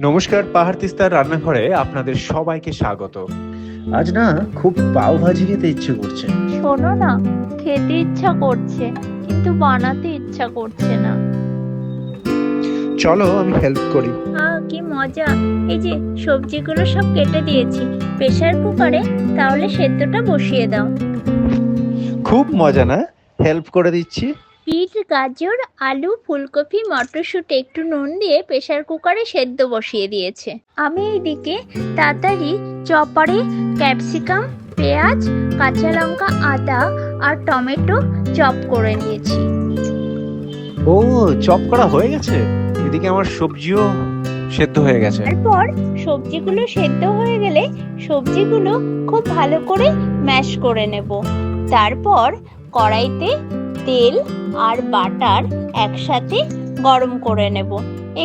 নমস্কার, পাহাড় তিস্তার রান্নাঘরে আপনাদের সবাইকে স্বাগত। আজ না খুব পাও ভাজি খেতে ইচ্ছে করছে। শোনো না, খেতে ইচ্ছা করছে কিন্তু বানাতে ইচ্ছা করছে না। চলো আমি হেল্প করি। কি মজা! এই যে সবজিগুলো সব কেটে দিয়েছি প্রেসার কুকারে, তাহলে সেদ্ধটা বসিয়ে দাও। খুব মজা না? হেল্প করে দিচ্ছি। বিট, গাজর, আলু, ফুলকপি, মটরশুঁটি একটু নুন দিয়ে প্রেসার কুকারে সেদ্ধ বসিয়ে দিয়েছে। আমি এইদিকে তাড়াতাড়ি চপারে ক্যাপসিকাম, পেঁয়াজ, কাঁচা লঙ্কা, আদা আর টমেটো চপ করে নিয়েছি। ও, চপ করা হয়ে গেছে। এদিকে আমার সবজিও সেদ্ধ হয়ে গেছে। তারপর সবজিগুলো সেদ্ধ হয়ে গেলে সবজিগুলো খুব ভালো করে ম্যাশ করে নেব। তারপর কড়াইতে তেল আর বাটার একসাথে গরম করে নেব।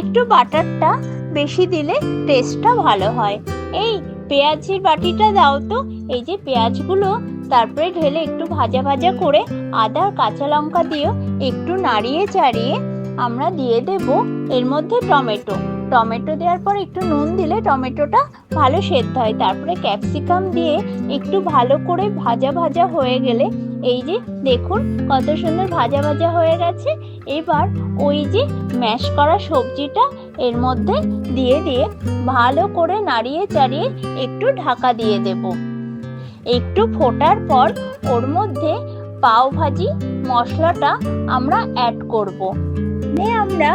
একটু বাটারটা বেশি দিলে টেস্টটা ভালো হয়। এই পেঁয়াজের বাটিটা দাও তো। এই যে পেঁয়াজগুলো তারপরে ঢেলে একটু ভাজা ভাজা করে আদা আর কাঁচা লঙ্কা দিয়েও একটু নাড়িয়ে চাড়িয়ে আমরা দিয়ে দেব এর মধ্যে টমেটো দেওয়ার পর একটু নুন দিলে টমেটোটা ভালো সেদ্ধ হয়। তারপরে ক্যাপসিকাম দিয়ে একটু ভালো করে ভাজা ভাজা হয়ে গেলে, এই যে দেখুন কত সুন্দর ভাজা ভাজা হয়ে গেছে। এবার ওই যে ম্যাশ করা সবজিটা এর মধ্যে দিয়ে ভালো করে নাড়িয়ে চাড়িয়ে একটু ঢাকা দিয়ে দেব। একটু ফোটার পর ওর মধ্যে পাও ভাজি মশলাটা আমরা অ্যাড করব। আমরা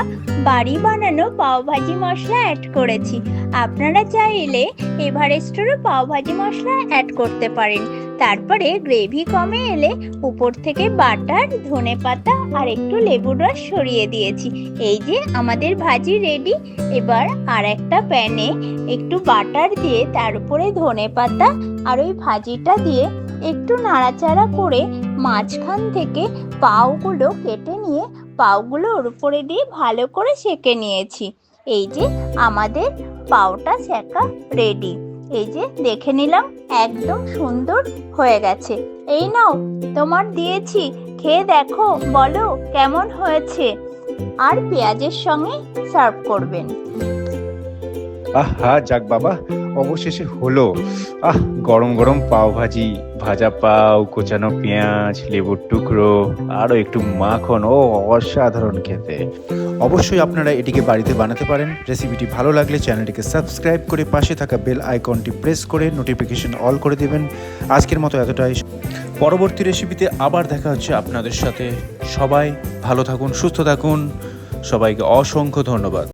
বাড়ি বানানো পাও ভাজি মশলা অ্যাড করেছি। আপনারা চাইলে এভারেস্টেরও পাও ভাজি মশলা অ্যাড করতে পারেন। তারপরে গ্রেভি কমে এলে উপর থেকে বাটার, ধনেপাতা আর একটু লেবুর রস ছড়িয়ে দিয়েছি। এই যে আমাদের ভাজি রেডি। এবার আর একটা প্যানে একটু বাটার দিয়ে তার উপরে ধনেপাতা আর ওই ভাজিটা দিয়ে একটু নাড়াচাড়া করে মাঝখান থেকে পাওগুলো কেটে নিয়ে পাওগুলো ওর উপরে দিয়ে ভালো করে সেঁকে নিয়েছি। এই যে আমাদের পাওটা সেঁকা রেডি। এই যে দেখে নিলাম একদম সুন্দর হয়ে গেছে। এই নাও, তোমার দিয়েছি, খেয়ে দেখো, বলো কেমন হয়েছে। আর পেঁয়াজের সঙ্গে সার্ভ করবেন। আহা, যাক বাবা, অবশেষে হলো। গরম গরম পাও ভাজি, ভাজা পাও, কোচানো পেঁয়াজ, লেবুর টুকরো, আরো একটু মাখন। ও অসাধারণ খেতে। অবশ্যই আপনারা এটিকে বাড়িতে বানাতে পারেন। রেসিপিটি ভালো লাগলে চ্যানেলটিকে সাবস্ক্রাইব করে পাশে থাকা বেল আইকনটি প্রেস করে নোটিফিকেশন অল করে দেবেন। আজকের মতো এতটাই। পরবর্তী রেসিপিতে আবার দেখা হচ্ছে আপনাদের সাথে। সবাই ভালো থাকুন, সুস্থ থাকুন। সবাইকে অসংখ্য ধন্যবাদ।